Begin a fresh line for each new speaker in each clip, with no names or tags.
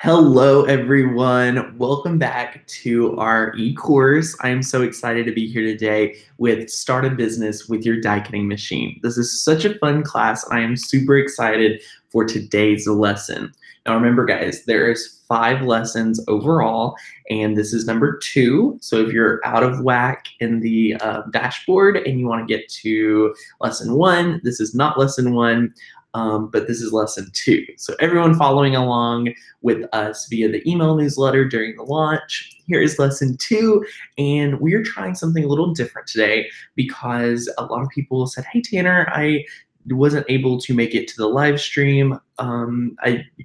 Hello, everyone. Welcome back to our e-course. I am so excited to be here today with Start a Business with Your Die Cutting Machine. This is such a fun class, and I am super excited for today's lesson. Now, remember, guys, there is 5 lessons overall, and this is number 2. So if you're out of whack in the dashboard and you want to get to lesson 1, this is not lesson 1. But this is lesson 2. So everyone following along with us via the email newsletter during the launch, here is lesson 2. And we are trying something a little different today because a lot of people said, hey, Tanner, I wasn't able to make it to the live stream.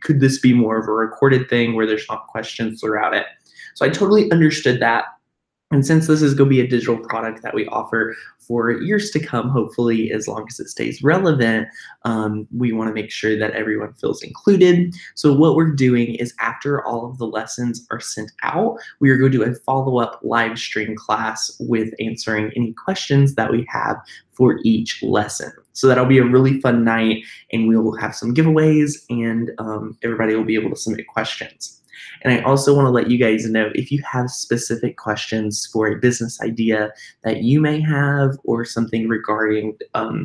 Could this be more of a recorded thing where there's not questions throughout it? So I totally understood that. And since this is going to be a digital product that we offer for years to come, hopefully, as long as it stays relevant, we want to make sure that everyone feels included. So what we're doing is after all of the lessons are sent out, we are going to do a follow-up live stream class with answering any questions that we have for each lesson. So that'll be a really fun night, and we will have some giveaways, and everybody will be able to submit questions. And I also want to let you guys know if you have specific questions for a business idea that you may have or something regarding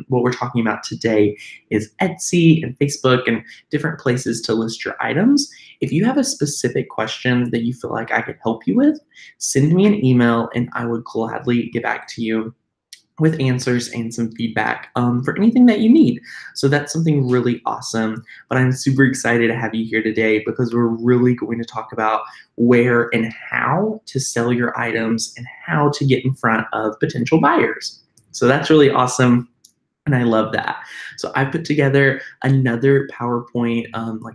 what we're talking about today is Etsy and Facebook and different places to list your items. If you have a specific question that you feel like I could help you with, send me an email and I would gladly get back to you with answers and some feedback for anything that you need. So that's something really awesome. But I'm super excited to have you here today because we're really going to talk about where and how to sell your items and how to get in front of potential buyers. So that's really awesome. And I love that. So I put together another PowerPoint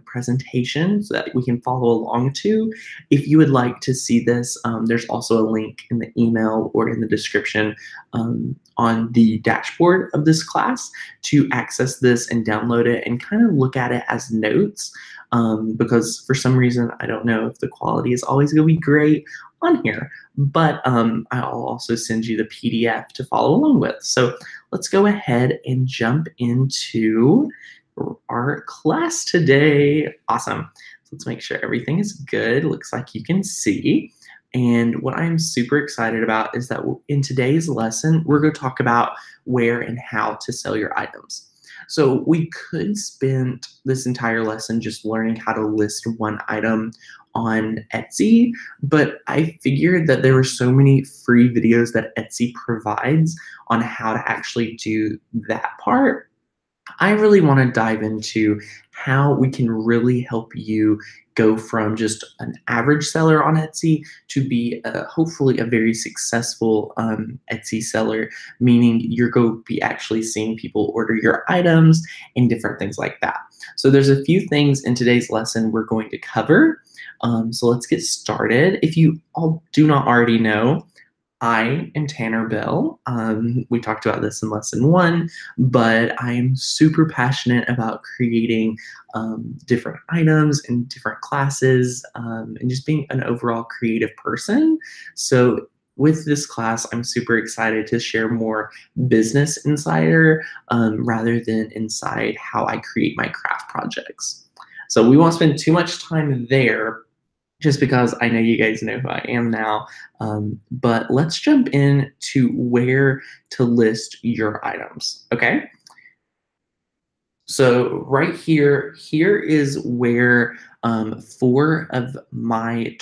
presentation so that we can follow along to. If you would like to see this, there's also a link in the email or in the description on the dashboard of this class to access this and download it and kind of look at it as notes. Because for some reason, I don't know if the quality is always going to be great on here, but I'll also send you the PDF to follow along with. So let's go ahead and jump into our class today. Awesome. So let's make sure everything is good. Looks like you can see. And what I'm super excited about is that in today's lesson, we're going to talk about where and how to sell your items. So we could spend this entire lesson just learning how to list one item on Etsy, but I figured that there were so many free videos that Etsy provides on how to actually do that part. I really want to dive into how we can really help you go from just an average seller on Etsy to be hopefully a very successful Etsy seller, meaning you're going to be actually seeing people order your items and different things like that. So there's a few things in today's lesson we're going to cover. So let's get started. If you all do not already know, I am Tanner Bell. We talked about this in lesson 1, but I am super passionate about creating different items and different classes and just being an overall creative person. So with this class, I'm super excited to share more business insider rather than inside how I create my craft projects. So we won't spend too much time there, just because I know you guys know who I am now. But let's jump in to where to list your items, okay? So right here is where 4 of my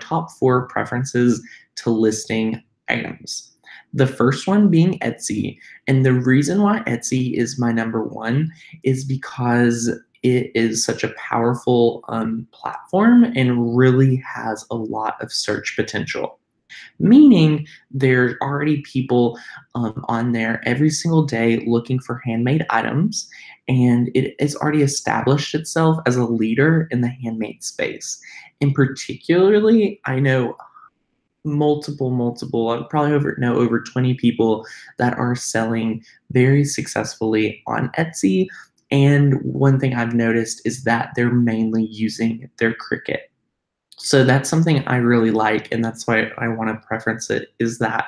top 4 preferences to listing items. The first one being Etsy. And the reason why Etsy is my number 1 is because it is such a powerful platform and really has a lot of search potential. Meaning there's already people on there every single day looking for handmade items, and it has already established itself as a leader in the handmade space. And particularly, I know multiple, I probably know over 20 people that are selling very successfully on Etsy. And one thing I've noticed is that they're mainly using their Cricut. So that's something I really like, and that's why I want to preference it, is that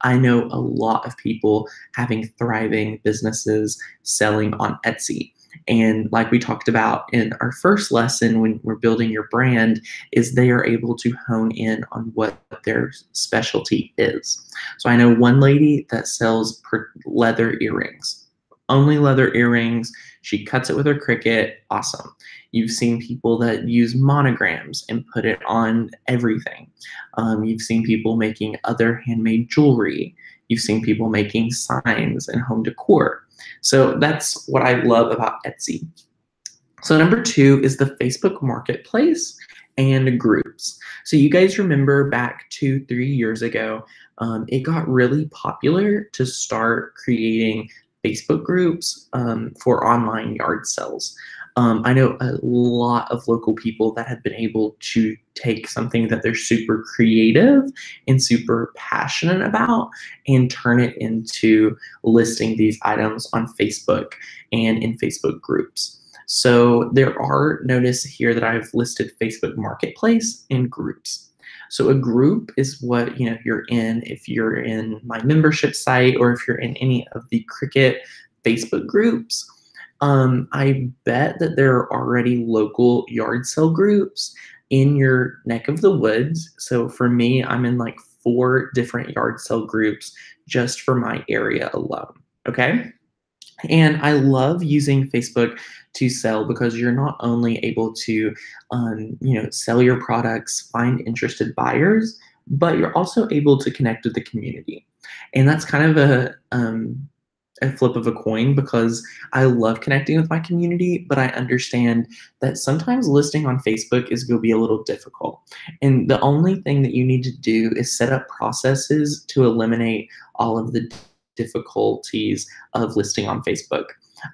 I know a lot of people having thriving businesses selling on Etsy. And like we talked about in our first lesson when we're building your brand, is they are able to hone in on what their specialty is. So I know one lady that sells leather earrings, only leather earrings. She cuts it with her Cricut. Awesome. You've seen people that use monograms and put it on everything. You've seen people making other handmade jewelry. You've seen people making signs and home decor. So that's what I love about Etsy. So number 2 is the Facebook Marketplace and groups. So you guys remember back 2-3 years ago, it got really popular to start creating Facebook groups for online yard sales. I know a lot of local people that have been able to take something that they're super creative and super passionate about and turn it into listing these items on Facebook and in Facebook groups. So there are, notice here that I've listed Facebook Marketplace and groups. So a group is what you're in if you're in my membership site or if you're in any of the Cricut Facebook groups. I bet that there are already local yard sale groups in your neck of the woods. So for me, I'm in like 4 different yard sale groups just for my area alone. Okay. And I love using Facebook to sell because you're not only able to, sell your products, find interested buyers, but you're also able to connect with the community. And that's kind of a flip of a coin because I love connecting with my community, but I understand that sometimes listing on Facebook is going to be a little difficult. And the only thing that you need to do is set up processes to eliminate all of the difficulties of listing on Facebook.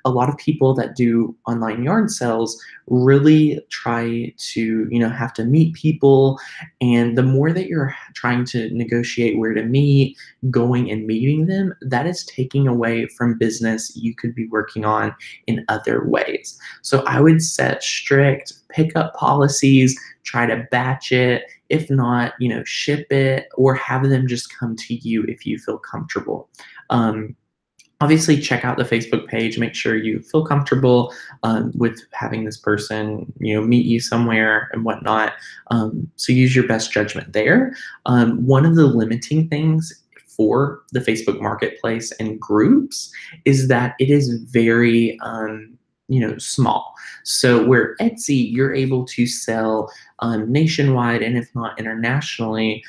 A lot of people that do online yard sales really try to, have to meet people. And the more that you're trying to negotiate where to meet, going and meeting them, that is taking away from business you could be working on in other ways. So I would set strict pickup policies, try to batch it. If not, ship it or have them just come to you if you feel comfortable. Obviously, check out the Facebook page. Make sure you feel comfortable with having this person, meet you somewhere and whatnot. So use your best judgment there. One of the limiting things for the Facebook Marketplace and groups is that it is very small. So where Etsy, you're able to sell nationwide and if not internationally,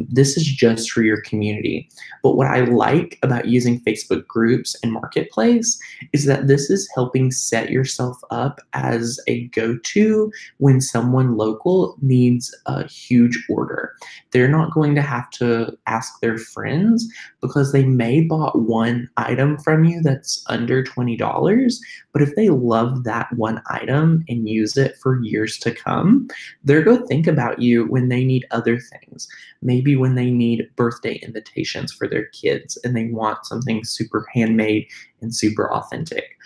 this is just for your community. But what I like about using Facebook groups and Marketplace is that this is helping set yourself up as a go-to when someone local needs a huge order. They're not going to have to ask their friends because they may bought one item from you that's under $20, but if they love that one item and use it for years to come, they're going to think about you when they need other things. Maybe when they need birthday invitations for their kids and they want something super handmade and super authentic.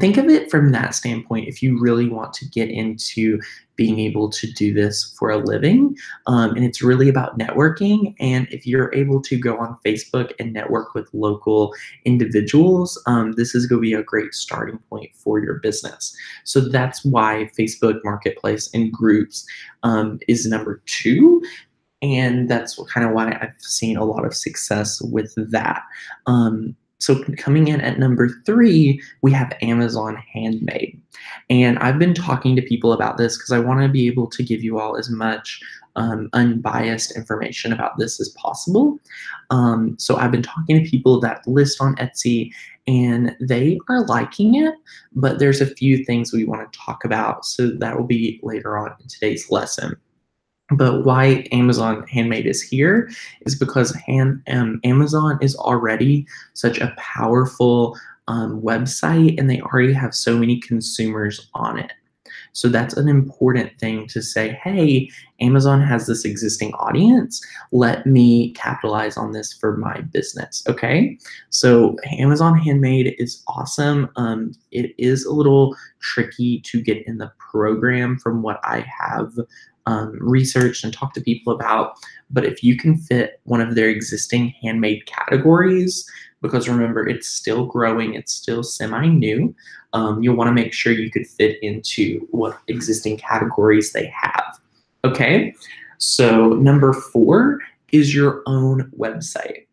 Think of it from that standpoint if you really want to get into being able to do this for a living. And it's really about networking. And if you're able to go on Facebook and network with local individuals, this is going to be a great starting point for your business. So that's why Facebook Marketplace and groups is number 2. And that's kind of why I've seen a lot of success with that. So coming in at number 3, we have Amazon Handmade. And I've been talking to people about this because I want to be able to give you all as much unbiased information about this as possible. So I've been talking to people that list on Etsy and they are liking it, but there's a few things we want to talk about. So that will be later on in today's lesson. But why Amazon Handmade is here is because Amazon is already such a powerful website and they already have so many consumers on it. So that's an important thing to say, hey, Amazon has this existing audience. Let me capitalize on this for my business, okay? So Amazon Handmade is awesome. It is a little tricky to get in the program from what I have researched and talked to people about. But if you can fit one of their existing handmade categories, because remember, it's still growing, it's still semi-new. You'll want to make sure you could fit into what existing categories they have. Okay, so number 4 is your own website.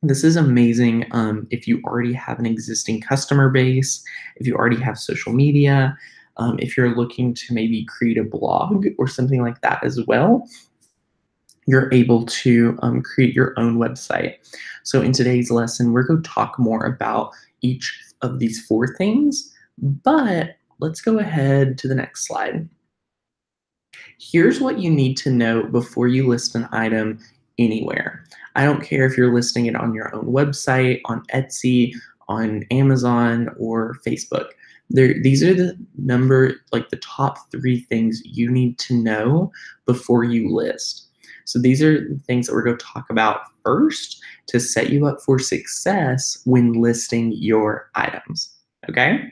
This is amazing if you already have an existing customer base, if you already have social media, if you're looking to maybe create a blog or something like that as well. You're able to create your own website. So in today's lesson, we're going to talk more about each of these 4 things, but let's go ahead to the next slide. Here's what you need to know before you list an item anywhere. I don't care if you're listing it on your own website, on Etsy, on Amazon, or Facebook. These are the top 3 things you need to know before you list. So these are the things that we're going to talk about first to set you up for success when listing your items, okay?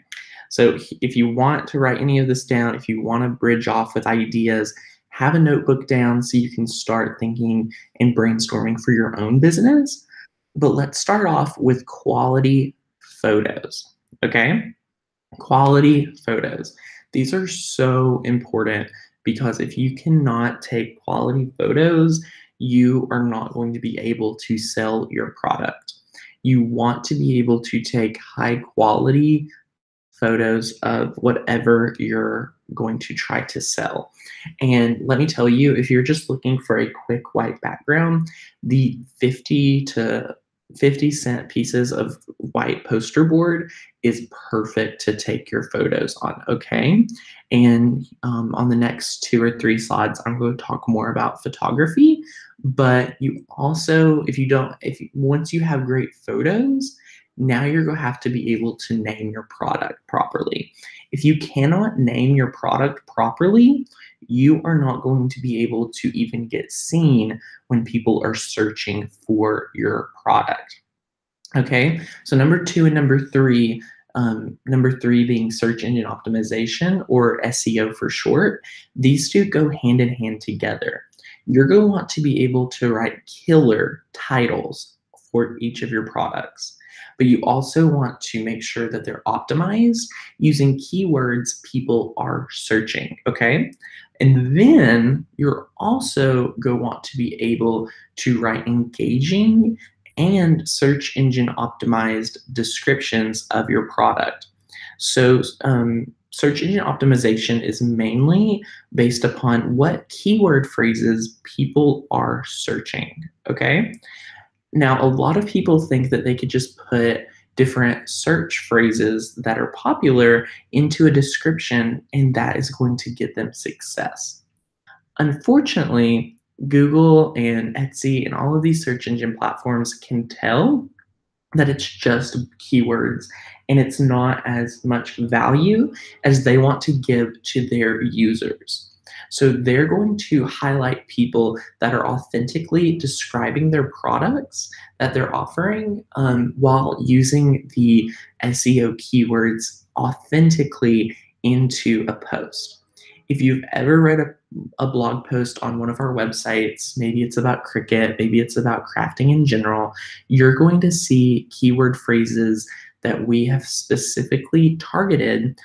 So if you want to write any of this down, if you want to bridge off with ideas, have a notebook down so you can start thinking and brainstorming for your own business. But let's start off with quality photos, okay? Quality photos. These are so important because if you cannot take quality photos, you are not going to be able to sell your product. You want to be able to take high quality photos of whatever you're going to try to sell. And let me tell you, if you're just looking for a quick white background, the 50 to 50-cent pieces of white poster board is perfect to take your photos on, okay? And on the next 2 or 3 slides, I'm going to talk more about photography, but you also, once you have great photos, now you're going to have to be able to name your product properly. If you cannot name your product properly, you are not going to be able to even get seen when people are searching for your product. Okay, so number 2 and number 3 being search engine optimization, or SEO for short, these 2 go hand in hand together. You're going to want to be able to write killer titles for each of your products, but you also want to make sure that they're optimized using keywords people are searching, okay? And then you're also going to want to be able to write engaging and search engine optimized descriptions of your product. So search engine optimization is mainly based upon what keyword phrases people are searching, okay? Now, a lot of people think that they could just put different search phrases that are popular into a description and that is going to get them success. Unfortunately, Google and Etsy and all of these search engine platforms can tell that it's just keywords and it's not as much value as they want to give to their users. So they're going to highlight people that are authentically describing their products that they're offering while using the SEO keywords authentically into a post. If you've ever read a blog post on one of our websites, maybe it's about Cricut, maybe it's about crafting in general, you're going to see keyword phrases that we have specifically targeted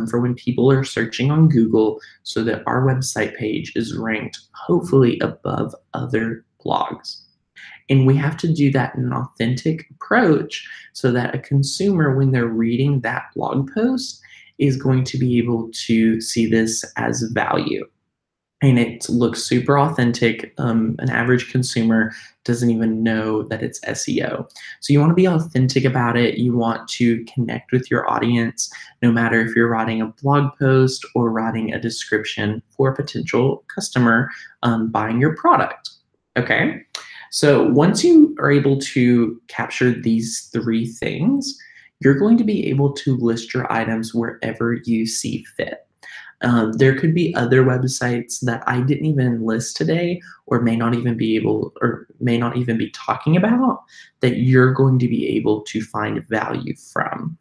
for when people are searching on Google so that our website page is ranked hopefully above other blogs. And we have to do that in an authentic approach so that a consumer, when they're reading that blog post, is going to be able to see this as value. And it looks super authentic. An average consumer doesn't even know that it's SEO. So you want to be authentic about it. You want to connect with your audience, no matter if you're writing a blog post or writing a description for a potential customer buying your product. Okay, so once you are able to capture these 3 things, you're going to be able to list your items wherever you see fit. There could be other websites that I didn't even list today, or may not even be talking about, that you're going to be able to find value from.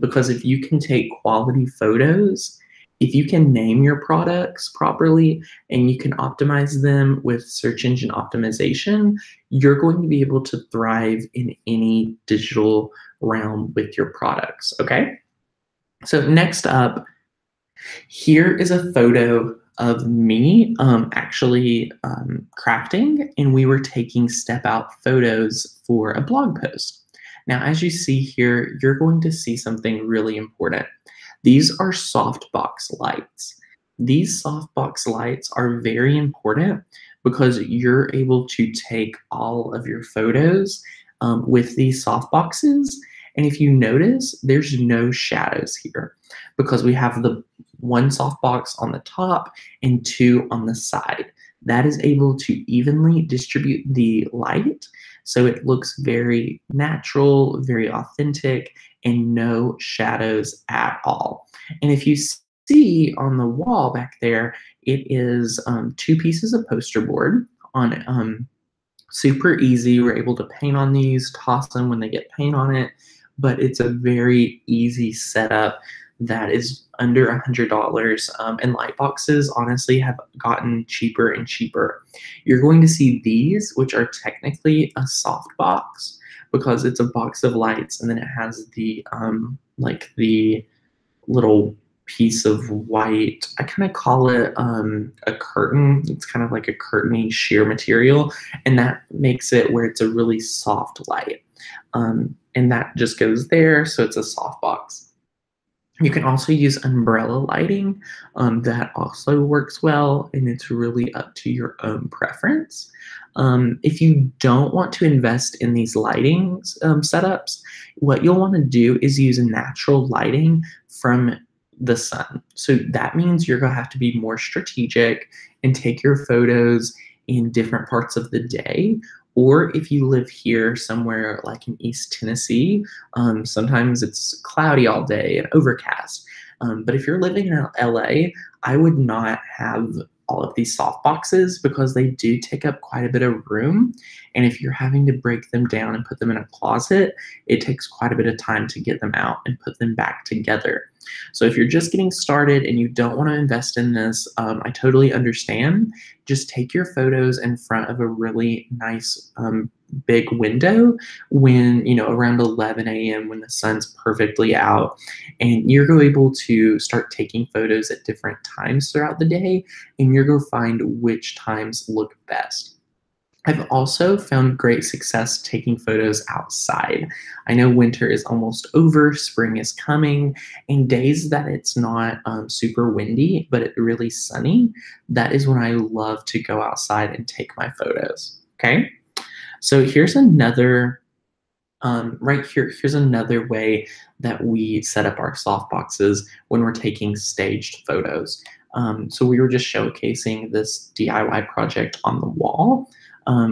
Because if you can take quality photos If you can name your products properly and you can optimize them with search engine optimization, you're going to be able to thrive in any digital realm with your products, okay? So next up, here is a photo of me actually crafting, and we were taking step out photos for a blog post. Now, as you see here, you're going to see something really important. These are softbox lights. These softbox lights are very important because you're able to take all of your photos with these softboxes. And if you notice, there's no shadows here because we have the one softbox on the top and two on the side. That is able to evenly distribute the light, so it looks very natural, very authentic, and no shadows at all. And if you see on the wall back there, it is two pieces of poster board on super easy. We're able to paint on these, toss them when they get paint on it, but it's a very easy setup that is under $100, and light boxes honestly have gotten cheaper and cheaper. You're going to see these, which are technically a soft box because it's a box of lights, and then it has the like the little piece of white. I kind of call it a curtain. It's kind of like a curtainy sheer material, and that makes it where it's a really soft light. And that just goes there, so it's a soft box. You can also use umbrella lighting. That also works well, and it's really up to your own preference. If you don't want to invest in these lighting setups, what you'll want to do is use natural lighting from the sun. So that means you're going to have to be more strategic and take your photos in different parts of the day. Or if you live here somewhere like in East Tennessee, sometimes it's cloudy all day and overcast. But if you're living in LA, I would not have all of these soft boxes because they do take up quite a bit of room. And if you're having to break them down and put them in a closet, it takes quite a bit of time to get them out and put them back together. So if you're just getting started and you don't want to invest in this, I totally understand. Just take your photos in front of a really nice big window when, around 11 a.m. when the sun's perfectly out, and you're able to start taking photos at different times throughout the day, and you're going to find which times look best. I've also found great success taking photos outside. I know winter is almost over, spring is coming, and days that it's not super windy, but it's really sunny, that is when I love to go outside and take my photos, okay? So here's another, here's another way that we set up our soft boxes when we're taking staged photos. So we were just showcasing this DIY project on the wall,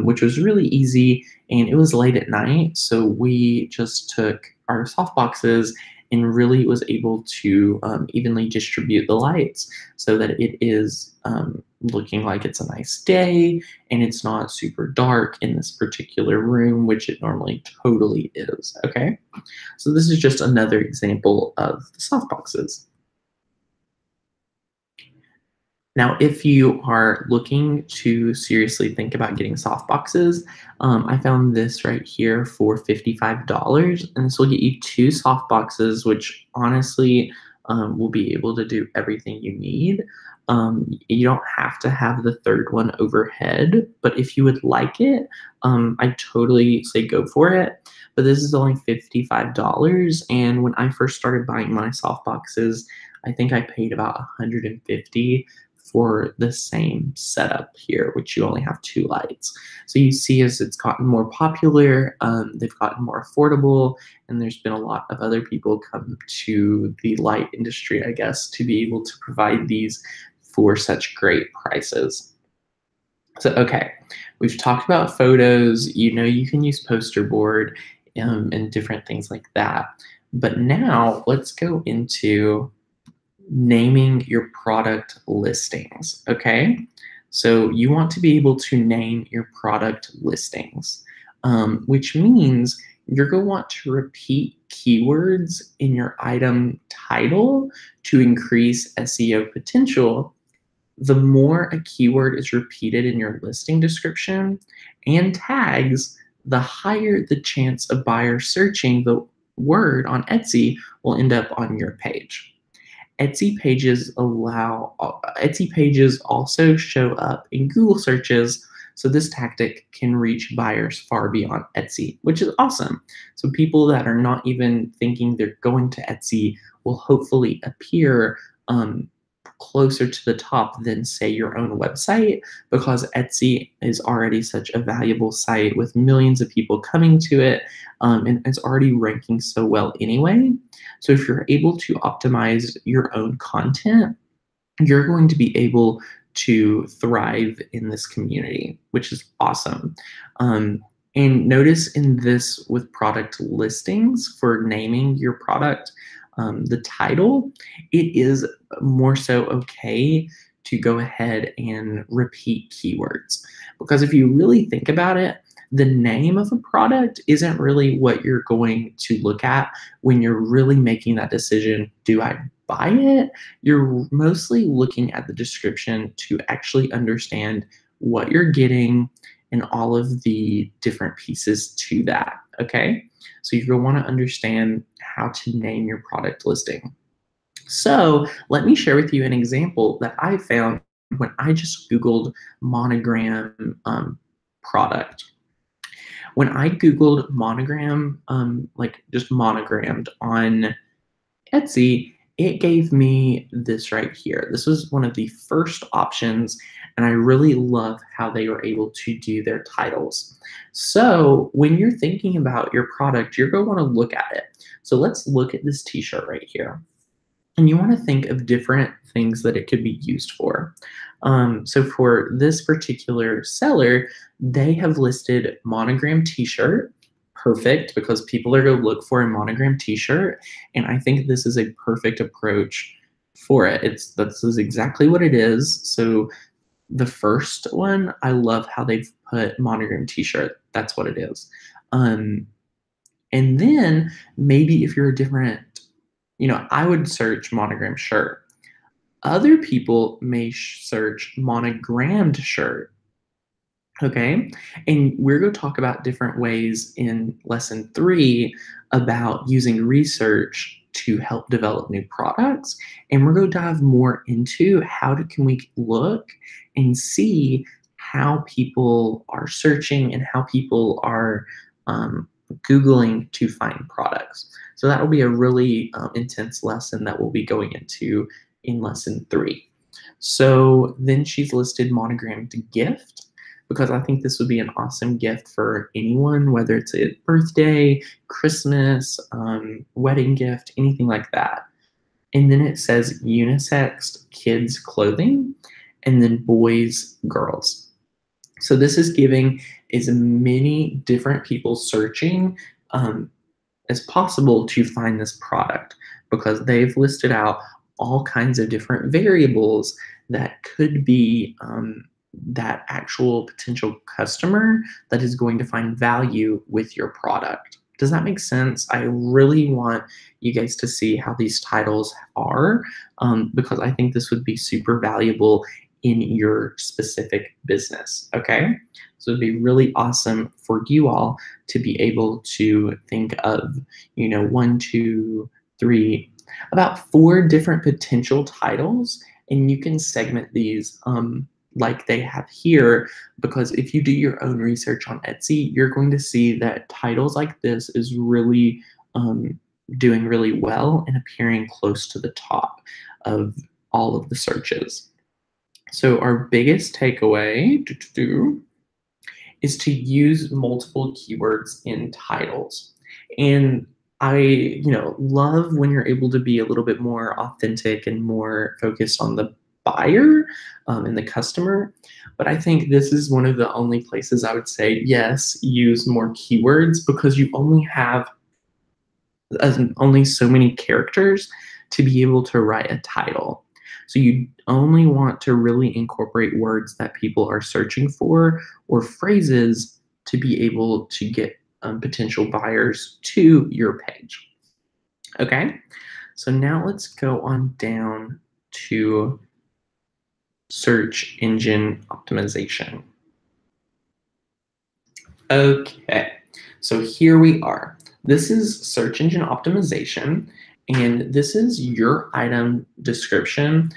which was really easy, and it was late at night, so we just took our soft boxes and really was able to evenly distribute the lights so that it is looking like it's a nice day and it's not super dark in this particular room, which it normally totally is, okay? So this is just another example of the soft boxes. Now, if you are looking to seriously think about getting soft boxes, I found this right here for $55, and this will get you two soft boxes, which honestly will be able to do everything you need. You don't have to have the third one overhead, but if you would like it, I totally say go for it. But this is only $55, and when I first started buying my soft boxes, I think I paid about $150 for the same setup here, which you only have two lights. So you see as it's gotten more popular, they've gotten more affordable, and there's been a lot of other people come to the light industry, I guess, to be able to provide these for such great prices. So, okay, we've talked about photos, you can use poster board and different things like that. But now let's go into naming your product listings, okay? So you want to be able to name your product listings, which means you're going to want to repeat keywords in your item title to increase SEO potential. The more a keyword is repeated in your listing description and tags, the higher the chance of buyers searching the word on Etsy will end up on your page. Etsy pages also show up in Google searches, so this tactic can reach buyers far beyond Etsy, which is awesome. So people that are not even thinking they're going to Etsy will hopefully appear closer to the top than, say, your own website, because Etsy is already such a valuable site with millions of people coming to it, and it's already ranking so well anyway. So if you're able to optimize your own content, you're going to be able to thrive in this community, which is awesome. And notice in this with product listings for naming your product, the title, it is more so okay to go ahead and repeat keywords. Because if you really think about it, the name of a product isn't really what you're going to look at when you're really making that decision, do I buy it? You're mostly looking at the description to actually understand what you're getting and all of the different pieces to that, okay? So you're going to want to understand how to name your product listing. So let me share with you an example that I found when I just Googled monogram product. When I Googled monogram, like just monogrammed on Etsy, it gave me this right here. This was one of the first options, and I really love how they were able to do their titles. So when you're thinking about your product, you're going to want to look at it. So let's look at this t-shirt right here. And you want to think of different things that it could be used for. So for this particular seller, they have listed monogram t-shirt. Perfect, because people are going to look for a monogram t-shirt, and I think this is a perfect approach for it. This is exactly what it is. So the first one, I love how they've put monogram t-shirt. That's what it is. And then maybe if you're a different, I would search monogram shirt. Other people may search monogrammed shirt. Okay, and we're going to talk about different ways in lesson 3 about using research to help develop new products. And we're going to dive more into can we look and see how people are searching and how people are Googling to find products. So that will be a really intense lesson that we'll be going into in lesson 3. So then she's listed monogrammed gift, because I think this would be an awesome gift for anyone, whether it's a birthday, Christmas, wedding gift, anything like that. And then it says unisex kids clothing, and then boys, girls. So this is giving as many different people searching as possible to find this product, because they've listed out all kinds of different variables that could be that actual potential customer that is going to find value with your product. Does that make sense? I really want you guys to see how these titles are, because I think this would be super valuable in your specific business, okay? So it'd be really awesome for you all to be able to think of, 1, 2, 3, about 4 different potential titles, and you can segment these like they have here, because if you do your own research on Etsy, you're going to see that titles like this is really doing really well and appearing close to the top of all of the searches. So our biggest takeaway is to use multiple keywords in titles. And I, love when you're able to be a little bit more authentic and more focused on the buyer and the customer. But I think this is one of the only places I would say, yes, use more keywords, because you only have only so many characters to be able to write a title. So you only want to really incorporate words that people are searching for, or phrases to be able to get potential buyers to your page. Okay, so now let's go on down to search engine optimization. Okay, so here we are. This is search engine optimization, and this is your item description,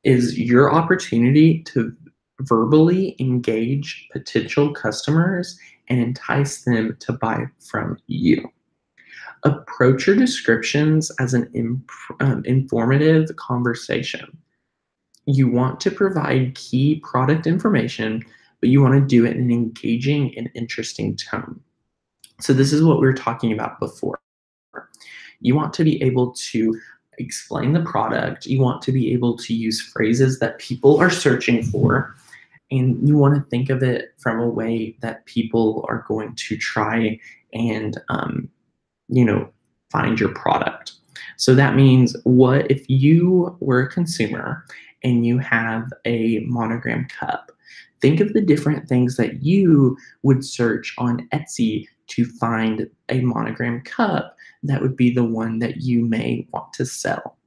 is your opportunity to verbally engage potential customers and entice them to buy from you. Approach your descriptions as an informative conversation. You want to provide key product information, but you want to do it in an engaging and interesting tone. So this is what we were talking about before. You want to be able to explain the product. You want to be able to use phrases that people are searching for. And you want to think of it from a way that people are going to try and, find your product. So that means, what if you were a consumer and you have a monogram cup? Think of the different things that you would search on Etsy to find a monogram cup that would be the one that you may want to sell.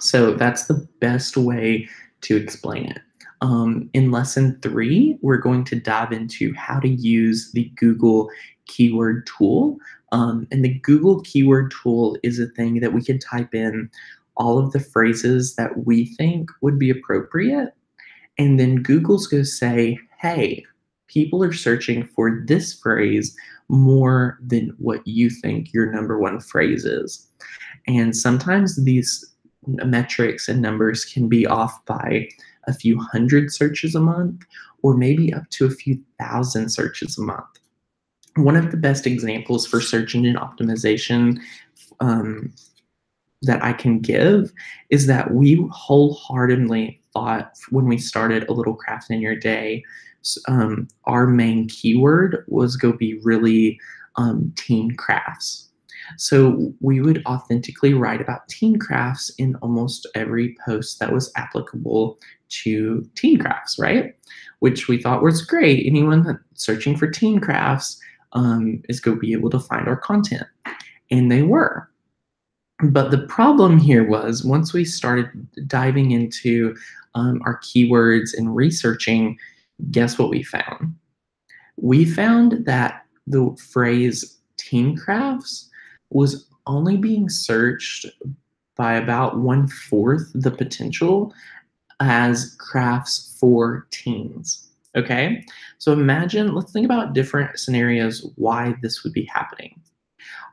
So that's the best way to explain it. In lesson 3, we're going to dive into how to use the Google keyword tool. And the Google keyword tool is a thing that we can type in all of the phrases that we think would be appropriate. And then Google's going to say, hey, people are searching for this phrase more than what you think your number one phrase is. And sometimes these metrics and numbers can be off by a few hundred searches a month, or maybe up to a few thousand searches a month. One of the best examples for search engine optimization that I can give is that we wholeheartedly thought, when we started A Little Craft in Your Day, our main keyword was going to be really teen crafts. So we would authentically write about teen crafts in almost every post that was applicable to teen crafts, right? Which we thought was great. Anyone that's searching for teen crafts is going to be able to find our content. And they were. But the problem here was, once we started diving into our keywords and researching, guess what we found? We found that the phrase teen crafts was only being searched by about 1/4 the potential as crafts for teens. Okay, so imagine, let's think about different scenarios why this would be happening.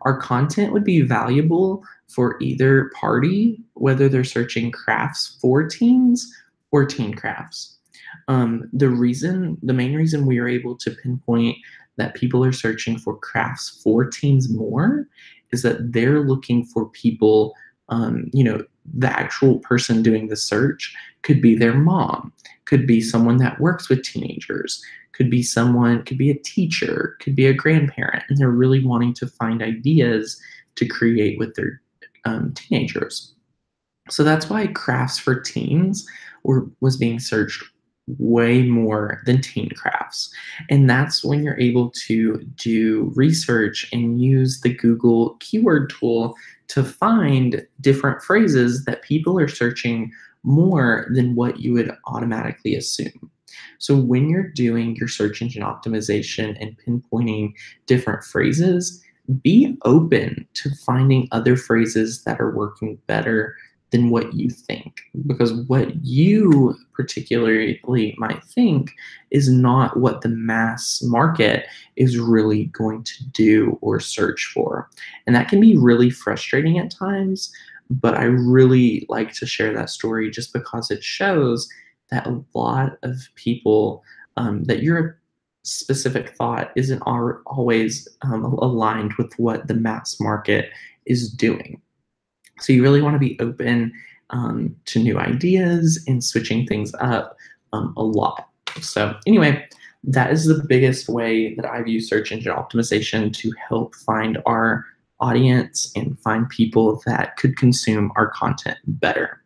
Our content would be valuable for either party, whether they're searching crafts for teens or teen crafts. The main reason we are able to pinpoint that people are searching for crafts for teens more is that they're looking for people, the actual person doing the search could be their mom, could be someone that works with teenagers, could be a teacher, could be a grandparent, and they're really wanting to find ideas to create with their teenagers. So that's why crafts for teens was being searched way more than teen crafts. And that's when you're able to do research and use the Google keyword tool to find different phrases that people are searching more than what you would automatically assume. So when you're doing your search engine optimization and pinpointing different phrases, be open to finding other phrases that are working better than what you think, because what you particularly might think is not what the mass market is really going to do or search for. And that can be really frustrating at times, but I really like to share that story just because it shows that a lot of people, that your specific thought isn't always aligned with what the mass market is doing. So you really want to be open to new ideas and switching things up a lot. So anyway, that is the biggest way that I've used search engine optimization to help find our audience and find people that could consume our content better.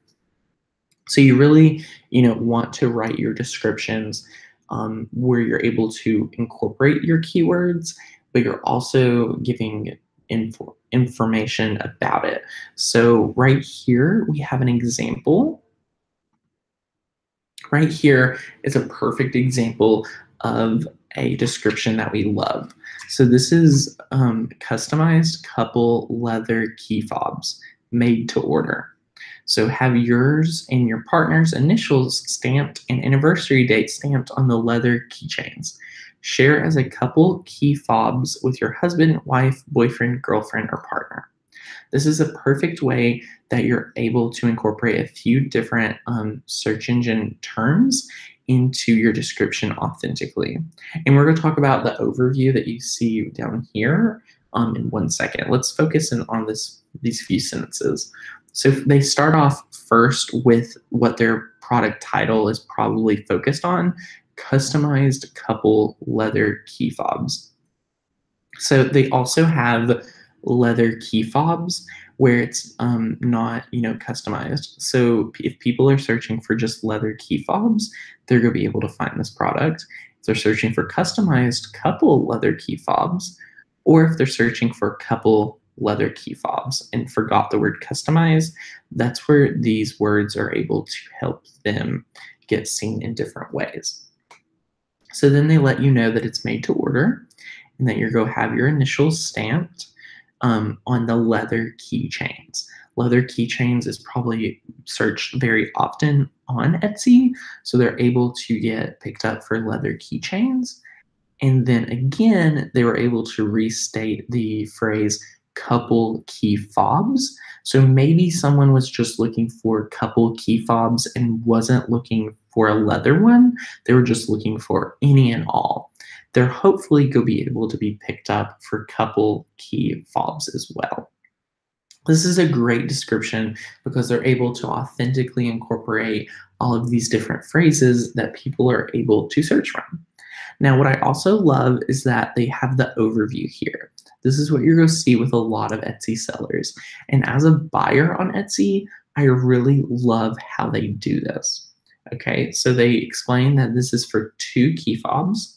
So you really, want to write your descriptions where you're able to incorporate your keywords, but you're also giving information about it. So right here, we have an example. Right here is a perfect example of a description that we love. So this is customized couple leather key fobs made to order. So have yours and your partner's initials stamped and anniversary date stamped on the leather keychains. Share as a couple key fobs with your husband, wife, boyfriend, girlfriend, or partner. This is a perfect way that you're able to incorporate a few different search engine terms into your description authentically. And we're going to talk about the overview that you see down here in 1 second. Let's focus in on these few sentences. So they start off first with what their product title is probably focused on: customized couple leather key fobs. So they also have leather key fobs where it's not customized. So if people are searching for just leather key fobs, they're going to be able to find this product. If they're searching for customized couple leather key fobs, or if they're searching for couple leather key fobs and forgot the word customize, that's where these words are able to help them get seen in different ways. So then they let you know that it's made to order and that you're going to have your initials stamped on the leather keychains. Leather keychains is probably searched very often on Etsy, so they're able to get picked up for leather keychains. And then again, they were able to restate the phrase couple key fobs. So maybe someone was just looking for couple key fobs and wasn't looking for a leather one. They were just looking for any and all. They're hopefully going to be able to be picked up for couple key fobs as well. This is a great description because they're able to authentically incorporate all of these different phrases that people are able to search from. Now, what I also love is that they have the overview here. This is what you're going to see with a lot of Etsy sellers. And as a buyer on Etsy, I really love how they do this. Okay, so they explain that this is for 2 key fobs.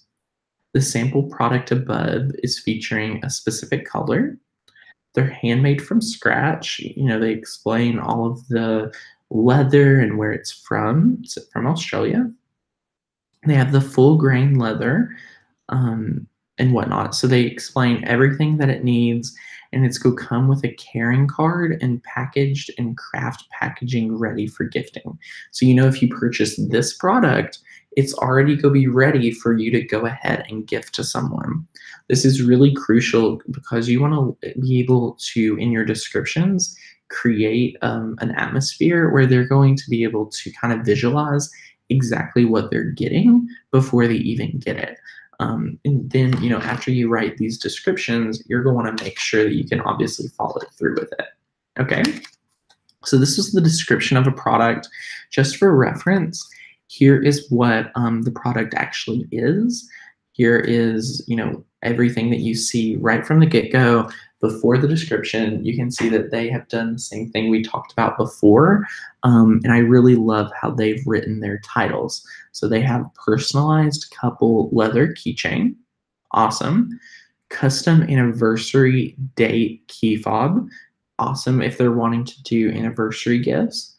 The sample product above is featuring a specific color. They're handmade from scratch. They explain all of the leather and where it's from. It's from Australia. They have the full grain leather and whatnot. So they explain everything that it needs, and it's going to come with a carrying card and packaged in craft packaging ready for gifting. So if you purchase this product, it's already going to be ready for you to go ahead and gift to someone. This is really crucial because you want to be able to, in your descriptions, create an atmosphere where they're going to be able to kind of visualize exactly what they're getting before they even get it. And then, after you write these descriptions, you're going to want to make sure that you can obviously follow through with it. Okay. So this is the description of a product. Just for reference, here is what the product actually is. Here is, everything that you see right from the get-go. Before the description, you can see that they have done the same thing we talked about before. And I really love how they've written their titles. So they have personalized couple leather keychain. Awesome. Custom anniversary date key fob. Awesome if they're wanting to do anniversary gifts.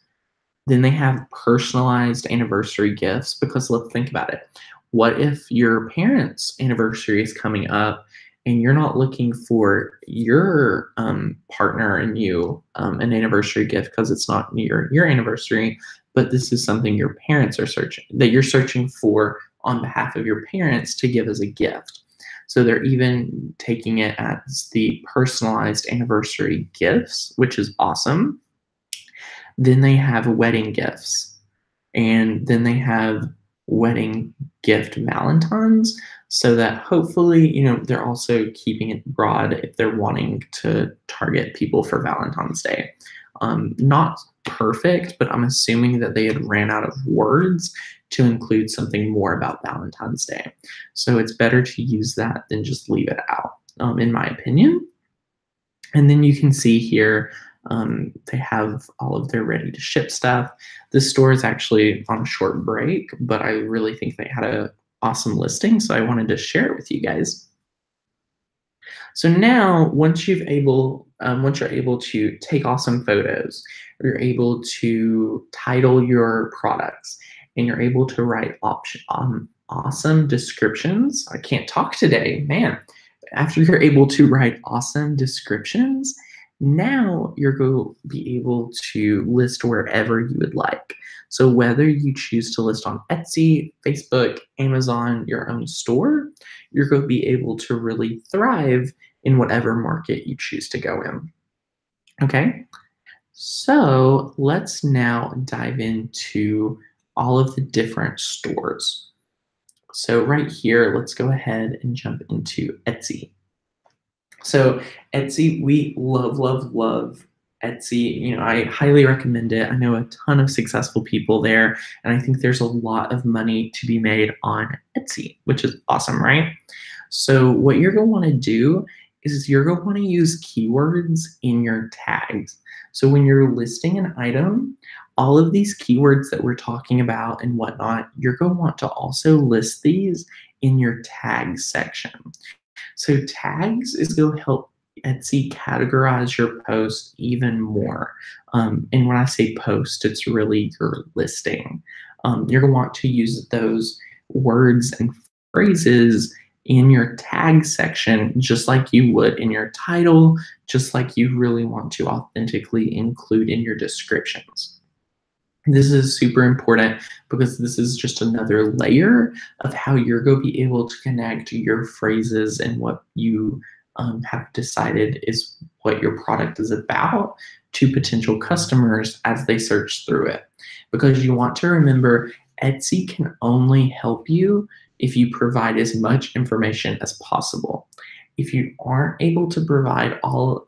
Then they have personalized anniversary gifts, because let's think about it. What if your parents' anniversary is coming up and you're not looking for your partner and you an anniversary gift because it's not your anniversary, but this is something your parents are you're searching for on behalf of your parents to give as a gift. So they're even taking it as the personalized anniversary gifts, which is awesome. Then they have wedding gifts, and then they have wedding gift valentines, so that hopefully, they're also keeping it broad if they're wanting to target people for Valentine's Day. Not perfect, but I'm assuming that they had ran out of words to include something more about Valentine's Day. So it's better to use that than just leave it out, in my opinion. And then you can see here, they have all of their ready to ship stuff. This store is actually on a short break, but I really think they had an awesome listing, so I wanted to share it with you guys. So now, once you're able to take awesome photos, you're able to title your products, and you're able to write awesome descriptions. I can't talk today, man. After you're able to write awesome descriptions, now you're going to be able to list wherever you would like. So whether you choose to list on Etsy, Facebook, Amazon, your own store, you're going to be able to really thrive in whatever market you choose to go in. Okay, so let's now dive into all of the different stores. So right here, let's go ahead and jump into Etsy. So Etsy, we love, love, love Etsy. I highly recommend it. I know a ton of successful people there, and I think there's a lot of money to be made on Etsy, which is awesome, right? So what you're going to want to do is you're going to want to use keywords in your tags. So when you're listing an item, all of these keywords that we're talking about and whatnot, you're going to want to also list these in your tags section. So tags is going to help Etsy categorize your post even more. And when I say post, it's really your listing. You're going to want to use those words and phrases in your tag section, just like you would in your title, just like you really want to authentically include in your descriptions. This is super important because this is just another layer of how you're going to be able to connect your phrases and what you have decided is what your product is about to potential customers as they search through it. Because you want to remember, Etsy can only help you if you provide as much information as possible. If you aren't able to provide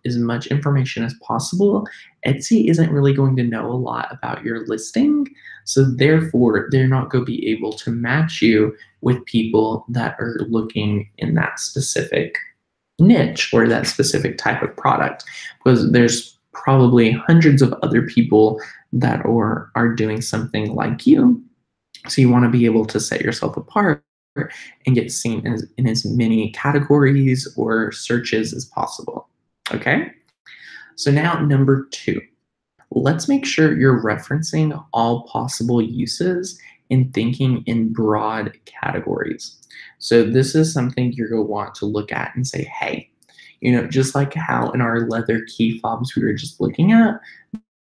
as much information as possible, Etsy isn't really going to know a lot about your listing. So therefore, they're not going to be able to match you with people that are looking in that specific niche or that specific type of product, because there's probably hundreds of other people that are doing something like you. So you want to be able to set yourself apart and get seen in as many categories or searches as possible. Okay? So now number 2, let's make sure you're referencing all possible uses and thinking in broad categories. So this is something you're going to want to look at and say, hey, just like how in our leather key fobs we were just looking at,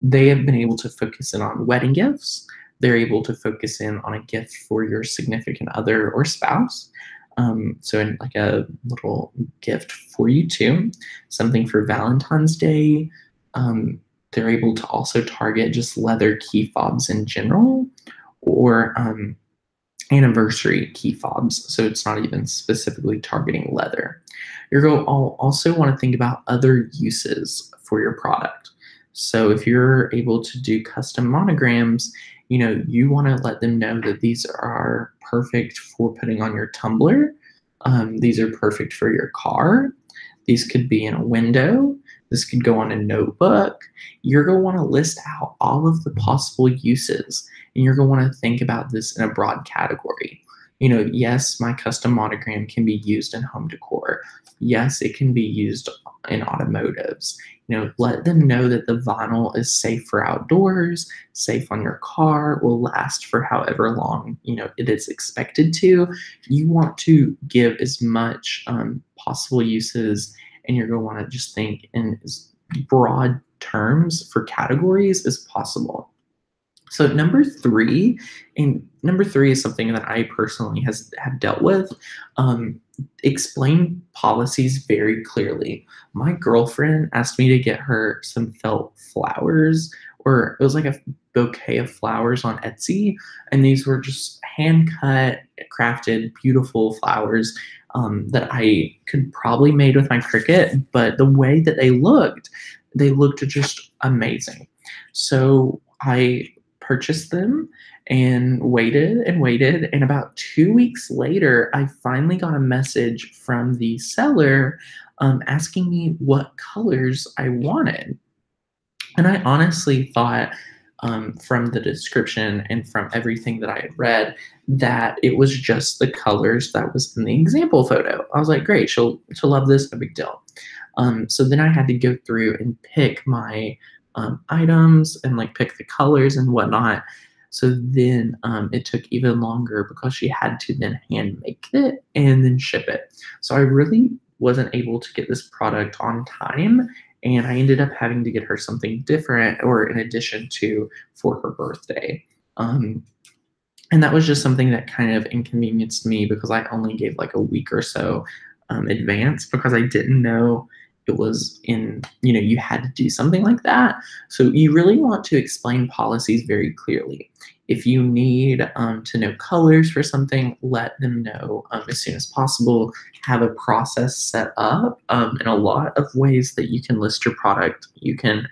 they have been able to focus in on wedding gifts. They're able to focus in on a gift for your significant other or spouse. So in like a little gift for you too, something for Valentine's Day. They're able to also target just leather key fobs in general, or anniversary key fobs. So it's not even specifically targeting leather. You're going to also want to think about other uses for your product. So if you're able to do custom monograms, you want to let them know that these are perfect for putting on your tumbler. These are perfect for your car. These could be in a window. This could go on a notebook. You're going to want to list out all of the possible uses, and you're going to want to think about this in a broad category. Yes, my custom monogram can be used in home decor. Yes, it can be used in automotives. Let them know that the vinyl is safe for outdoors, safe on your car, will last for however long, it is expected to. You want to give as much possible uses, and you're going to want to just think in as broad terms for categories as possible. So number 3 is something that I personally have dealt with. Explain policies very clearly. My girlfriend asked me to get her some felt flowers, or it was like a bouquet of flowers on Etsy, and these were just hand cut, crafted, beautiful flowers that I could probably made with my Cricut, but the way that they looked just amazing. So I purchased them and waited, and about 2 weeks later, I finally got a message from the seller asking me what colors I wanted. And I honestly thought, from the description and from everything that I had read that it was just the colors that was in the example photo. I was like, great, she'll love this, no big deal. So then I had to go through and pick my items and like pick the colors and whatnot. So then it took even longer because she had to then hand make it and then ship it. So I really wasn't able to get this product on time, and I ended up having to get her something different or in addition to for her birthday. Um, and that was just something that kind of inconvenienced me because I only gave like a week or so advance because I didn't know it was in, you had to do something like that. So you really want to explain policies very clearly. If you need to know colors for something, let them know as soon as possible. Have a process set up in a lot of ways that you can list your product. You can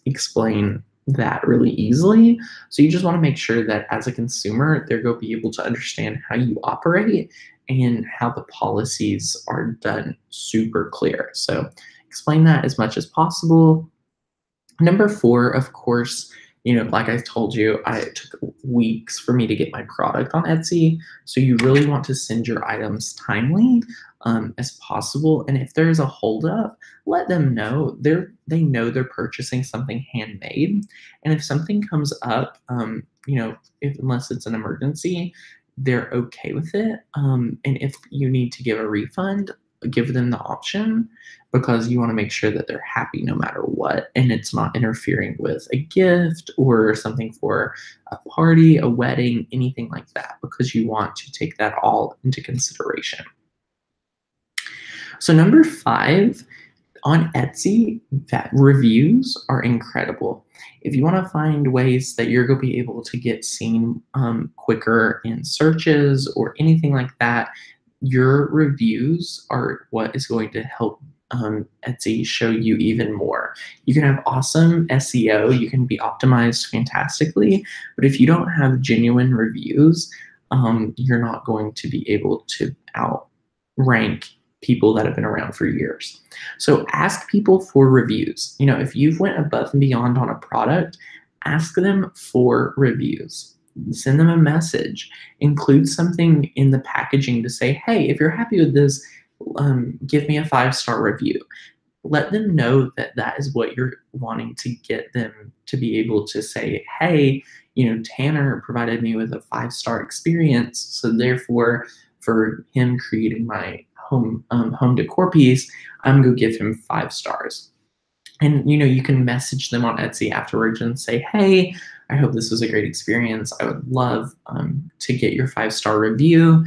explain that really easily. So you just want to make sure that as a consumer, they're going to be able to understand how you operate and how the policies are done super clear. So explain that as much as possible. Number 4, of course, like I told you, it took weeks for me to get my product on Etsy. So you really want to send your items timely as possible. And if there's a holdup, let them know. They know they're purchasing something handmade. And if something comes up, unless it's an emergency, they're okay with it. And if you need to give a refund, give them the option because you want to make sure that they're happy no matter what, and it's not interfering with a gift or something for a party, a wedding, anything like that, because you want to take that all into consideration. So number 5, on Etsy, that reviews are incredible. If you want to find ways that you're going to be able to get seen quicker in searches or anything like that, your reviews are what is going to help Etsy show you even more. You can have awesome SEO, you can be optimized fantastically, but if you don't have genuine reviews, you're not going to be able to outrank people that have been around for years. So ask people for reviews. If you've went above and beyond on a product, ask them for reviews. Send them a message. Include something in the packaging to say, hey, if you're happy with this, give me a 5-star review. Let them know that that is what you're wanting to get them to be able to say, hey, Tanner provided me with a 5-star experience, so therefore for him creating my home decor piece, I'm going to give him 5 stars. And you can message them on Etsy afterwards and say, hey, I hope this was a great experience. I would love to get your 5-star review.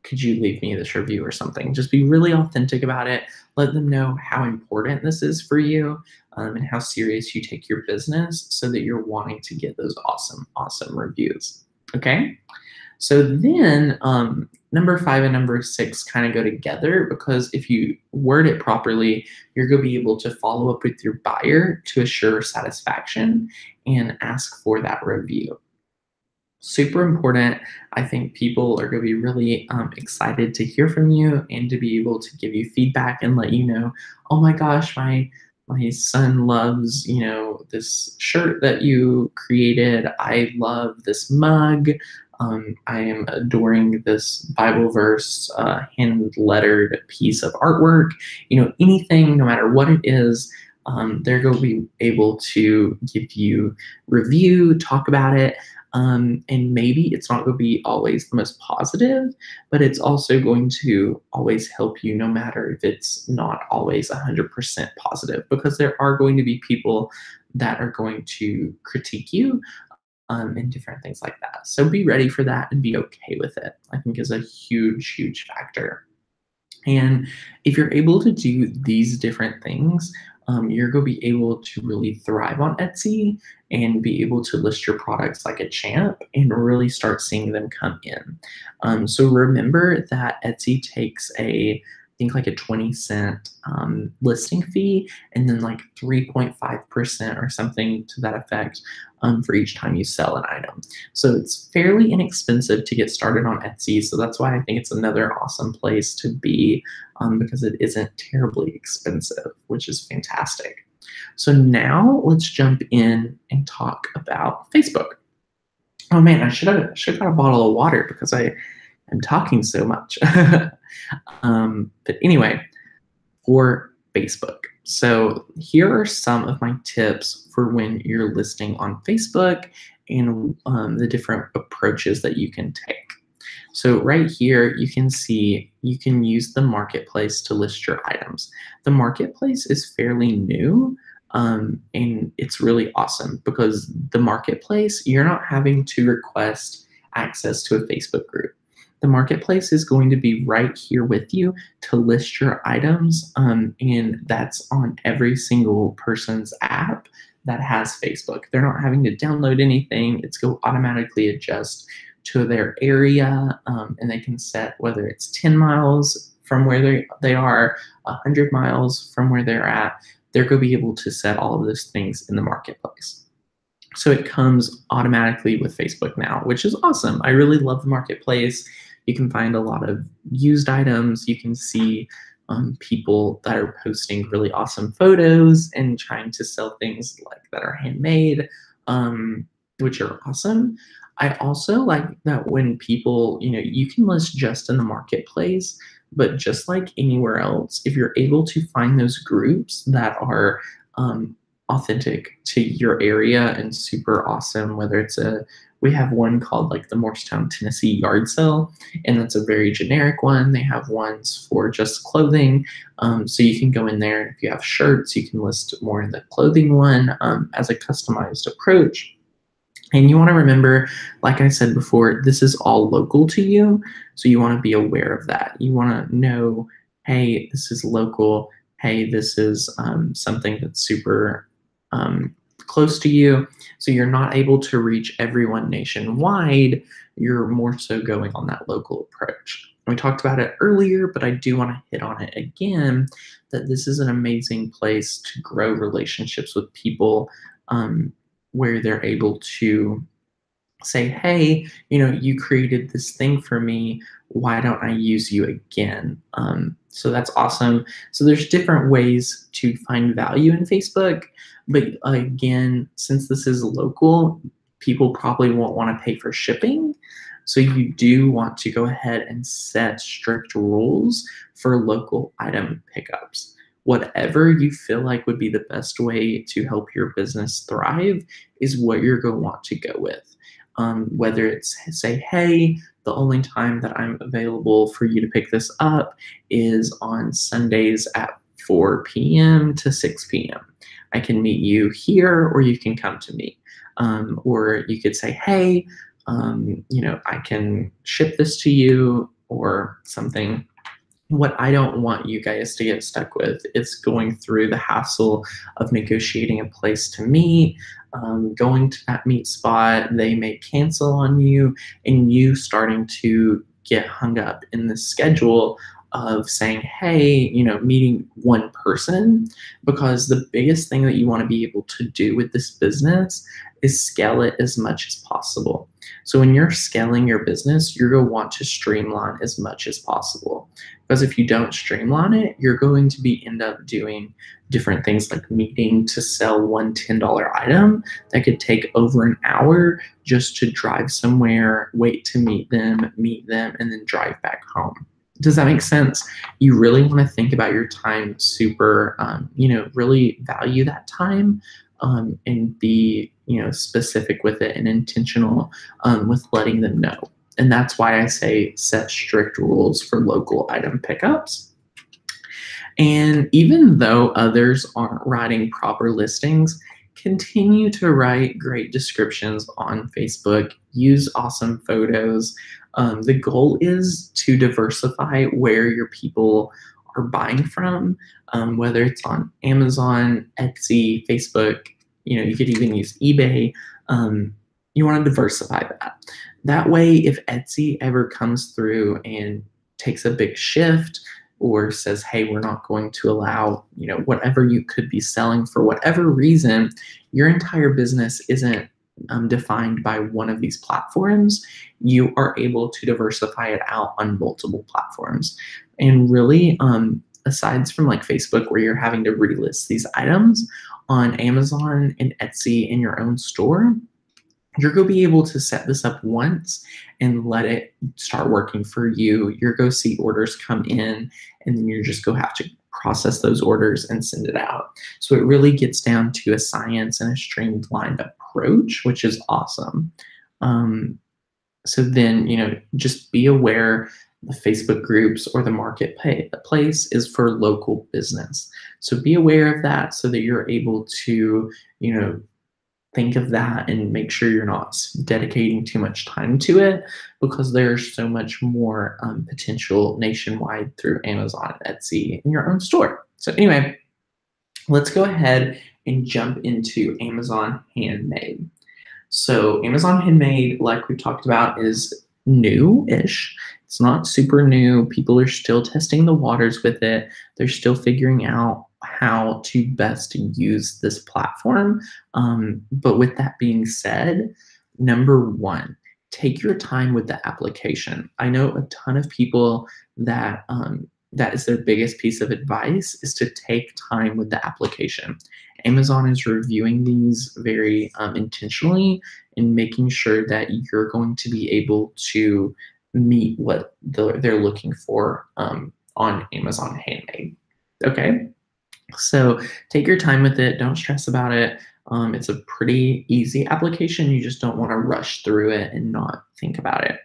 Could you leave me this review or something? Just be really authentic about it. Let them know how important this is for you and how serious you take your business so that you're wanting to get those awesome, awesome reviews. Okay? So then number 5 and number 6 kind of go together because if you word it properly, you're going to be able to follow up with your buyer to assure satisfaction and ask for that review. Super important. I think people are going to be really excited to hear from you and to be able to give you feedback and let you know, oh my gosh, my son loves, this shirt that you created. I love this mug. I am adoring this Bible verse, hand-lettered piece of artwork. Anything, no matter what it is, they're going to be able to give you review, talk about it. And maybe it's not going to be always the most positive, but it's also going to always help you no matter if it's not always 100% positive, because there are going to be people that are going to critique you and different things like that. So be ready for that and be okay with it, I think is a huge, huge factor. And if you're able to do these different things, you're going to be able to really thrive on Etsy and be able to list your products like a champ and really start seeing them come in. So remember that Etsy takes I think like a 20-cent listing fee and then like 3.5% or something to that effect for each time you sell an item. So it's fairly inexpensive to get started on Etsy. So that's why I think it's another awesome place to be because it isn't terribly expensive, which is fantastic. So now let's jump in and talk about Facebook. Oh man, I should have got a bottle of water because I am talking so much. But anyway, for Facebook. So here are some of my tips for when you're listing on Facebook and the different approaches that you can take. So right here, you can see you can use the marketplace to list your items. The marketplace is fairly new, and it's really awesome because the marketplace, you're not having to request access to a Facebook group. The marketplace is going to be right here with you to list your items, and that's on every single person's app that has Facebook. They're not having to download anything. It's go automatically adjust to their area, and they can set whether it's 10 miles from where they are, 100 miles from where they're at. They're going to be able to set all of those things in the marketplace. So it comes automatically with Facebook now, which is awesome. I really love the marketplace. You can find a lot of used items. You can see people that are posting really awesome photos and trying to sell things like that are handmade, which are awesome. I also like that when people, you can list just in the marketplace, but just like anywhere else, if you're able to find those groups that are authentic to your area and super awesome, whether it's we have one called like the Morristown, Tennessee yard sale, and that's a very generic one. They have ones for just clothing. So you can go in there, and if you have shirts, you can list more in the clothing one as a customized approach. And you want to remember, like I said before, this is all local to you. So you want to be aware of that. You want to know, hey, this is local. Hey, this is something that's super close to you. So you're not able to reach everyone nationwide. You're more so going on that local approach. We talked about it earlier, but I do want to hit on it again, that this is an amazing place to grow relationships with people, where they're able to say, hey, you created this thing for me. Why don't I use you again? So that's awesome. So there's different ways to find value in Facebook. But again, since this is local, people probably won't want to pay for shipping. So you do want to go ahead and set strict rules for local item pickups. Whatever you feel like would be the best way to help your business thrive is what you're going to want to go with. Whether it's say, hey, the only time that I'm available for you to pick this up is on Sundays at 4 p.m. to 6 p.m. I can meet you here, or you can come to me. Or you could say, hey, I can ship this to you or something. What I don't want you guys to get stuck with is going through the hassle of negotiating a place to meet, going to that meet spot, they may cancel on you, and you starting to get hung up in the schedule of saying, hey, meeting one person, because the biggest thing that you want to be able to do with this business is scale it as much as possible. So when you're scaling your business, you're going to want to streamline as much as possible. Because if you don't streamline it, you're going to end up doing different things like meeting to sell one $10 item that could take over an hour just to drive somewhere, wait to meet them, and then drive back home. Does that make sense? You really want to think about your time super, really value that time, and be, specific with it and intentional with letting them know. And that's why I say set strict rules for local item pickups. And even though others aren't writing proper listings, continue to write great descriptions on Facebook. Use awesome photos. The goal is to diversify where your people are buying from, whether it's on Amazon, Etsy, Facebook. You could even use eBay. You want to diversify that. That way, if Etsy ever comes through and takes a big shift or says, hey, we're not going to allow, whatever you could be selling for whatever reason, your entire business isn't defined by one of these platforms, you are able to diversify it out on multiple platforms. And really, aside from like Facebook where you're having to relist these items, on Amazon and Etsy in your own store, you're going to be able to set this up once and let it start working for you. You're going to see orders come in, and then you're just going to have to process those orders and send it out. So it really gets down to a science and a streamlined approach, which is awesome. So then, just be aware the Facebook groups or the marketplace is for local business. So be aware of that so that you're able to, think of that and make sure you're not dedicating too much time to it, because there's so much more potential nationwide through Amazon, Etsy, in your own store. So anyway, let's go ahead and jump into Amazon Handmade. So Amazon Handmade, like we talked about, is new-ish. It's not super new. People are still testing the waters with it. They're still figuring out how to best use this platform. But with that being said, number one, take your time with the application. I know a ton of people that that is their biggest piece of advice, is to take time with the application. Amazon is reviewing these very intentionally and making sure that you're going to be able to meet what they're looking for on Amazon Handmade. Okay, so take your time with it. Don't stress about it. It's a pretty easy application. You just don't want to rush through it and not think about it.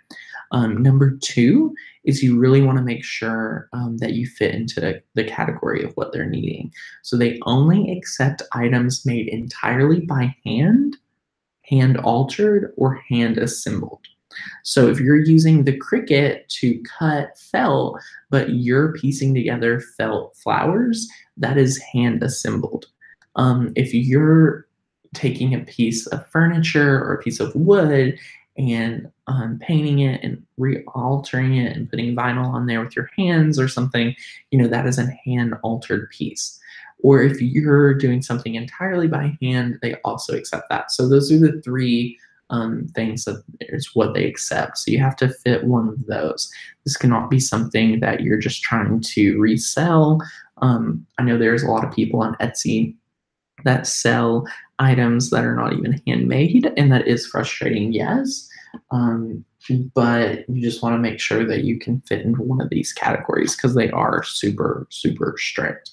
Number two is you really want to make sure that you fit into the category of what they're needing. So they only accept items made entirely by hand, hand altered, or hand assembled. So if you're using the Cricut to cut felt, but you're piecing together felt flowers, that is hand assembled. If you're taking a piece of furniture or a piece of wood and painting it and re-altering it and putting vinyl on there with your hands or something, that is a hand-altered piece. Or if you're doing something entirely by hand, they also accept that. So those are the three things that is what they accept. So you have to fit one of those. This cannot be something that you're just trying to resell. I know there's a lot of people on Etsy that sell items that are not even handmade, and that is frustrating, yes. But you just want to make sure that you can fit into one of these categories because they are super, super strict.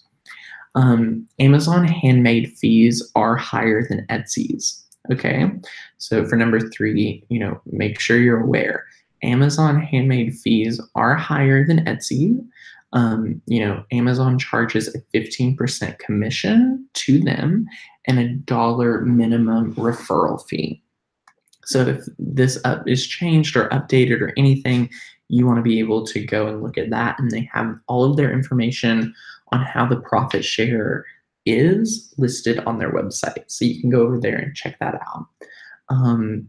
Amazon Handmade fees are higher than Etsy's. Okay, so for number three, make sure you're aware. Amazon Handmade fees are higher than Etsy. Amazon charges a 15% commission to them and $1 minimum referral fee. So if this is changed or updated or anything, you want to be able to go and look at that, and they have all of their information on how the profit share is listed on their website. So you can go over there and check that out. And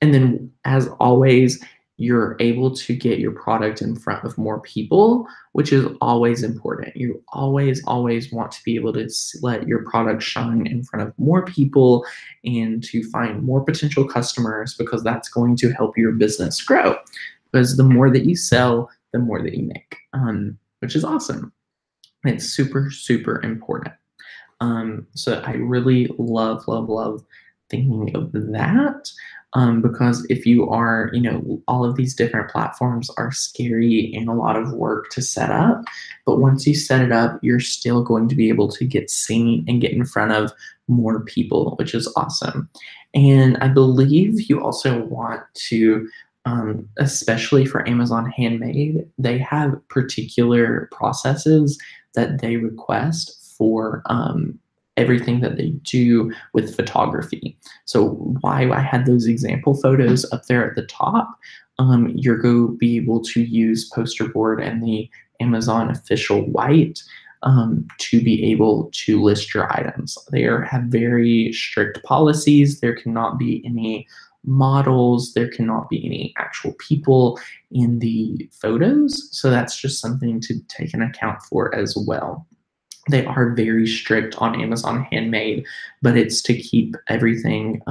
then, as always, you're able to get your product in front of more people, which is always important. You always, always want to be able to let your product shine in front of more people and to find more potential customers, because that's going to help your business grow. Because the more that you sell, the more that you make, which is awesome. It's super, super important. So I really love, love, love thinking of that. Because if you are, all of these different platforms are scary and a lot of work to set up, but once you set it up, you're still going to be able to get seen and get in front of more people, which is awesome. And I believe you also want to, especially for Amazon Handmade, they have particular processes that they request for everything that they do with photography. So why I had those example photos up there at the top, you're going to be able to use poster board and the Amazon official white to be able to list your items. They have very strict policies. There cannot be any models. There cannot be any actual people in the photos. So that's just something to take into account for as well. They are very strict on Amazon Handmade, but it's to keep everything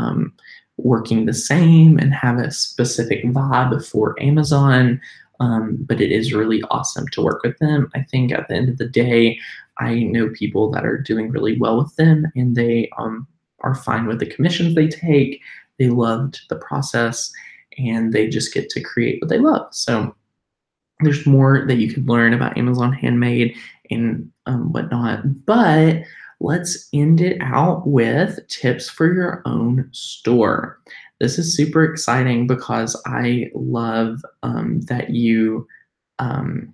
working the same and have a specific vibe for Amazon. But it is really awesome to work with them. I think at the end of the day, I know people that are doing really well with them, and they are fine with the commissions they take. They loved the process, and they just get to create what they love. So there's more that you could learn about Amazon Handmade and whatnot. But let's end it out with tips for your own store. This is super exciting because I love that you um,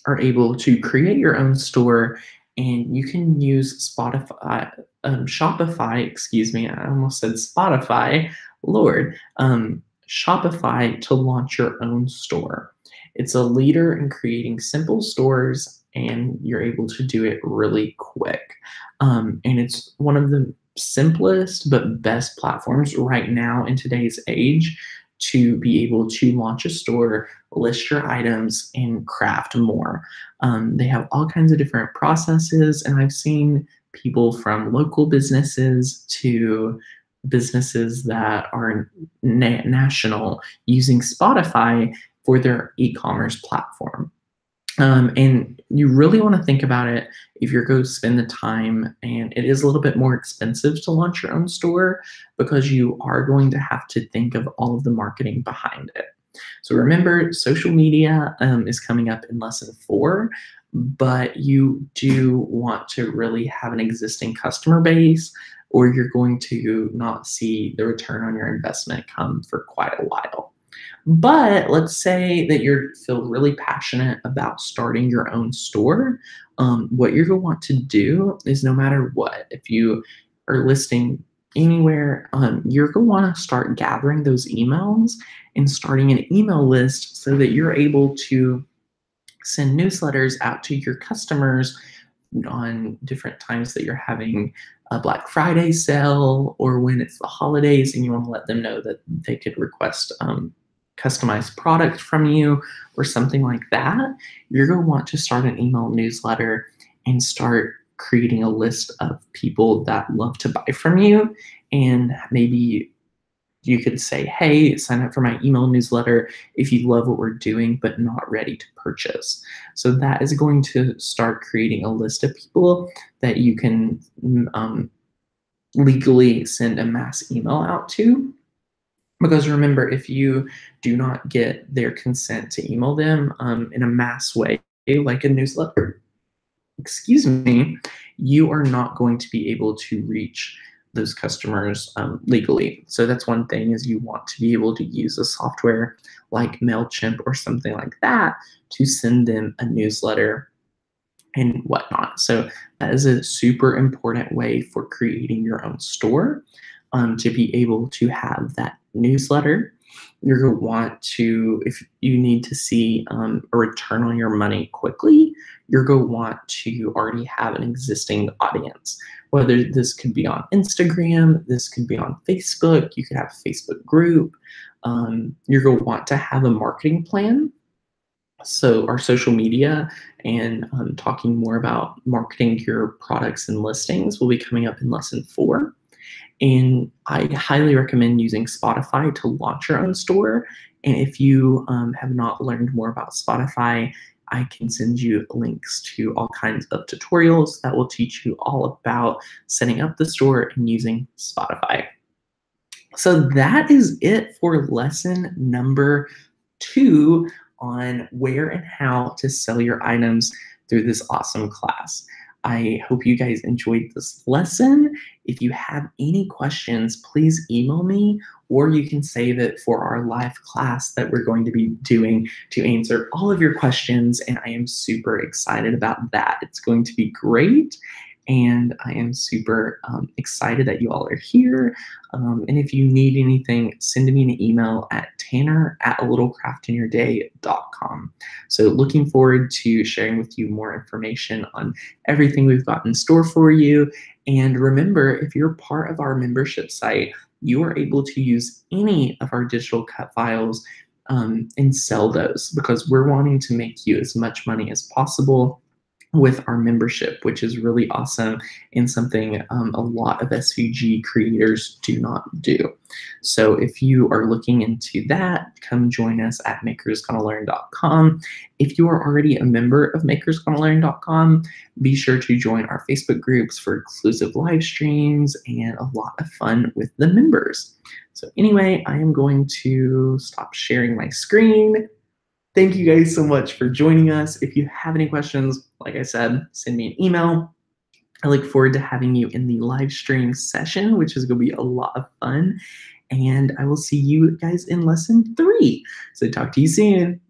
are able to create your own store, and you can use Shopify, excuse me, I almost said Spotify, Lord, Shopify to launch your own store. It's a leader in creating simple stores, and you're able to do it really quick. And it's one of the simplest but best platforms right now in today's age to be able to launch a store, list your items, and craft more. They have all kinds of different processes, and I've seen people from local businesses to businesses that are national using Spotify for their e-commerce platform. And you really want to think about it if you're going to spend the time, and it is a little bit more expensive to launch your own store because you are going to have to think of all of the marketing behind it. So remember, social media is coming up in lesson 4, but you do want to really have an existing customer base, or you're going to not see the return on your investment come for quite a while. But let's say that you feel really passionate about starting your own store. What you're going to want to do is, no matter what, if you are listing anywhere, you're going to want to start gathering those emails and starting an email list so that you're able to send newsletters out to your customers on different times that you're having a Black Friday sale, or when it's the holidays and you want to let them know that they could request customized product from you or something like that. You're going to want to start an email newsletter and start creating a list of people that love to buy from you. And maybe you could say, hey, sign up for my email newsletter if you love what we're doing but not ready to purchase. So that is going to start creating a list of people that you can legally send a mass email out to. Because remember, if you do not get their consent to email them in a mass way, like a newsletter, excuse me, you are not going to be able to reach those customers legally. So that's one thing, is you want to be able to use a software like MailChimp or something like that to send them a newsletter and whatnot. So that is a super important way for creating your own store, to be able to have that newsletter. You're going to want to, if you need to see a return on your money quickly, you're going to want to already have an existing audience. Whether this could be on Instagram, this could be on Facebook, you could have a Facebook group. You're going to want to have a marketing plan. So our social media and talking more about marketing your products and listings will be coming up in lesson 4. And I highly recommend using Spotify to launch your own store. And if you have not learned more about Spotify, I can send you links to all kinds of tutorials that will teach you all about setting up the store and using Spotify. So that is it for lesson number 2 on where and how to sell your items through this awesome class. I hope you guys enjoyed this lesson. If you have any questions, please email me, or you can save it for our live class that we're going to be doing to answer all of your questions. And I am super excited about that. It's going to be great. And I am super excited that you all are here. And if you need anything, send me an email at tanner@alittlecraftinyourday.com. So looking forward to sharing with you more information on everything we've got in store for you. And remember, if you're part of our membership site, you are able to use any of our digital cut files and sell those, because we're wanting to make you as much money as possible with our membership, which is really awesome and something a lot of SVG creators do not do. So if you are looking into that, come join us at makersgonnalearn.com. If you are already a member of makersgonnalearn.com, be sure to join our Facebook groups for exclusive live streams and a lot of fun with the members. So anyway, I am going to stop sharing my screen. Thank you guys so much for joining us. If you have any questions, like I said, send me an email. I look forward to having you in the live stream session, which is going to be a lot of fun. And I will see you guys in lesson 3. So talk to you soon.